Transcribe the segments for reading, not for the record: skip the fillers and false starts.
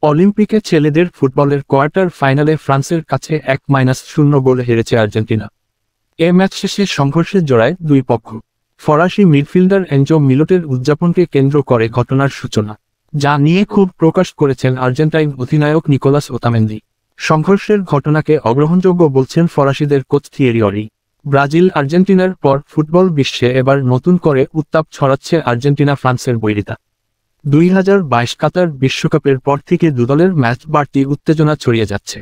অলিম্পিকে ছেলেদের ফুটবলের কোয়ার্টার ফাইনালে ফ্রান্সের কাছে 1-0 গোলে হেরেছে আর্জেন্টিনা। এ ম্যাচ শেষে সংঘর্ষের জোড়ায় দুই পক্ষ। ফরাসি মিডফিল্ডার এনজো মিলোটের উদযাপনকে কেন্দ্র করে ঘটনার সূচনা, যা নিয়ে ক্ষোভ প্রকাশ করেছেন আর্জেন্টাইন অধিনায়ক নিকোলাস ওতামেন্দি। সংঘর্ষের ঘটনাকে অগ্রহণযোগ্য বলছেন ফরাসিদের কোচ থিয়েরি অরি। ব্রাজিল আর্জেন্টিনার পর ফুটবল বিশ্বে এবার নতুন করে উত্তাপ ছড়াচ্ছে আর্জেন্টিনা ফ্রান্সের বৈরিতা। 2022 কাতার বিশ্বকাপের পর থেকে দুদলের ম্যাচ বাড়তি উত্তেজনা ছড়িয়ে যাচ্ছে।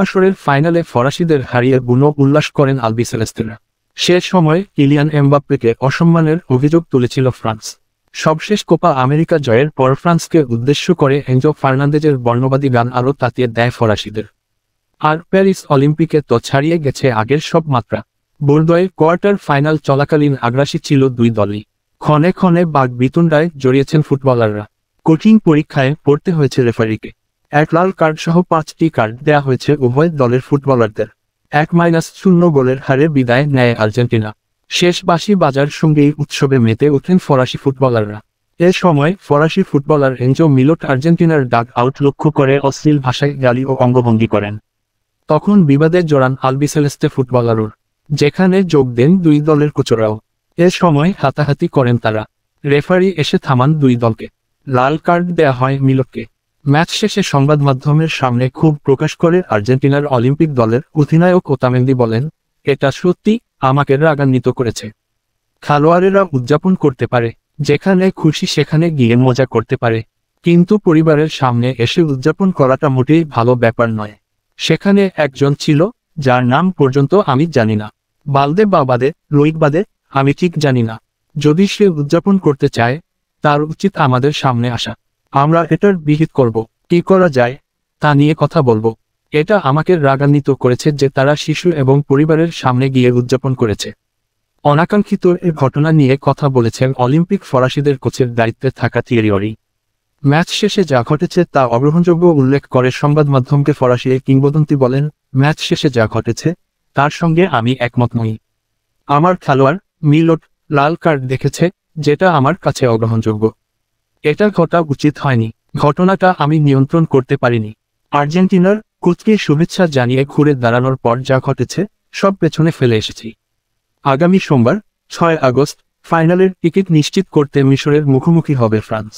আসরের ফাইনালে ফরাসিদের হারিয়ে বুনো উল্লাস করেন আলবিসেলেস্তেরা। সে সময় কিলিয়ান এমবাপ্পেকে অসম্মানের অভিযোগ তুলেছিল ফ্রান্স। সবশেষ কোপা আমেরিকা জয়ের পর ফ্রান্সকে উদ্দেশ্য করে এনজো ফার্নান্দেজের বর্ণবাদী গান আরও তাতিয়ে দেয় ফরাসিদের। আর প্যারিস অলিম্পিকে তো ছাড়িয়ে গেছে আগের সব মাত্রা। বোর্ডোয় কোয়ার্টার ফাইনাল চলাকালীন আগ্রাসী ছিল দুই দলই। ক্ষণে ক্ষণে বাঘ বিতণ্ডায় জড়িয়েছেন ফুটবলাররা। কঠিন পরীক্ষায় পড়তে হয়েছে রেফারিকে। এক লাল কার্ড সহ 5টি কার্ড দেয়া হয়েছে উভয় দলের ফুটবলারদের। 1-0 গোলের হারে বিদায় নেয় আর্জেন্টিনা। শেষ বাঁশি বাজার সঙ্গেই উৎসবে মেতে ওঠেন ফরাসি ফুটবলাররা। এ সময় ফরাসি ফুটবলার এনজো মিলোট আর্জেন্টিনার ডাগ আউট লক্ষ্য করে অশ্লীল ভাষায় গালি ও অঙ্গভঙ্গি করেন। তখন বিবাদে জড়ান আলবিসেলেস্তে ফুটবলাররা, যেখানে যোগ দেন দুই দলের কোচরাও। এ সময় হাতাহাতি করেন তারা। রেফারি এসে থামান দুই দলকে। লাল কার্ড দেয়া হয় মিলোটকে। ম্যাচ শেষে সংবাদ মাধ্যমের সামনে ক্ষোভ প্রকাশ করে আর্জেন্টিনার অলিম্পিক দলের অধিনায়ক ওতামেন্দি বলেন, এটা সত্যি আমাকে রাগান্বিত করেছে। খেলোয়াড়েরা উদযাপন করতে পারে, যেখানে খুশি সেখানে গিয়ে মজা করতে পারে, কিন্তু পরিবারের সামনে এসে উদযাপন করাটা মোটেই ভালো ব্যাপার নয়। সেখানে একজন ছিল যার নাম পর্যন্ত আমি জানি না। বালদে বা বাদে রোহিত বাদে আমি ঠিক জানি না। যদি সে উদযাপন করতে চায়, তার উচিত আমাদের সামনে আসা। আমরা এটার বিহিত করব, কি করা যায় তা নিয়ে কথা বলবো। এটা আমাকে রাগান্বিত করেছে যে তারা শিশু এবং পরিবারের সামনে গিয়ে উদযাপন করেছে। অনাকাঙ্ক্ষিত এ ঘটনা নিয়ে কথা বলেছেন অলিম্পিক ফরাসিদের কোচের দায়িত্বে থাকা থিয়েরি অরি। ম্যাচ শেষে যা ঘটেছে তা অগ্রহণযোগ্য উল্লেখ করে সংবাদ মাধ্যমকে ফরাসি এই কিংবদন্তি বলেন, ম্যাচ শেষে যা ঘটেছে তার সঙ্গে আমি একমত নই। আমার খেলোয়াড় মিলোট লাল কার্ড দেখেছে, যেটা আমার কাছে অগ্রহণযোগ্য। এটা ঘটা উচিত হয়নি। ঘটনাটা আমি নিয়ন্ত্রণ করতে পারিনি। আর্জেন্টিনার কোচকে শুভেচ্ছা জানিয়ে ঘুরে দাঁড়ানোর পর যা ঘটেছে সব পেছনে ফেলে এসেছি। আগামী সোমবার 6 আগস্ট ফাইনালের টিকিট নিশ্চিত করতে মিশরের মুখোমুখি হবে ফ্রান্স।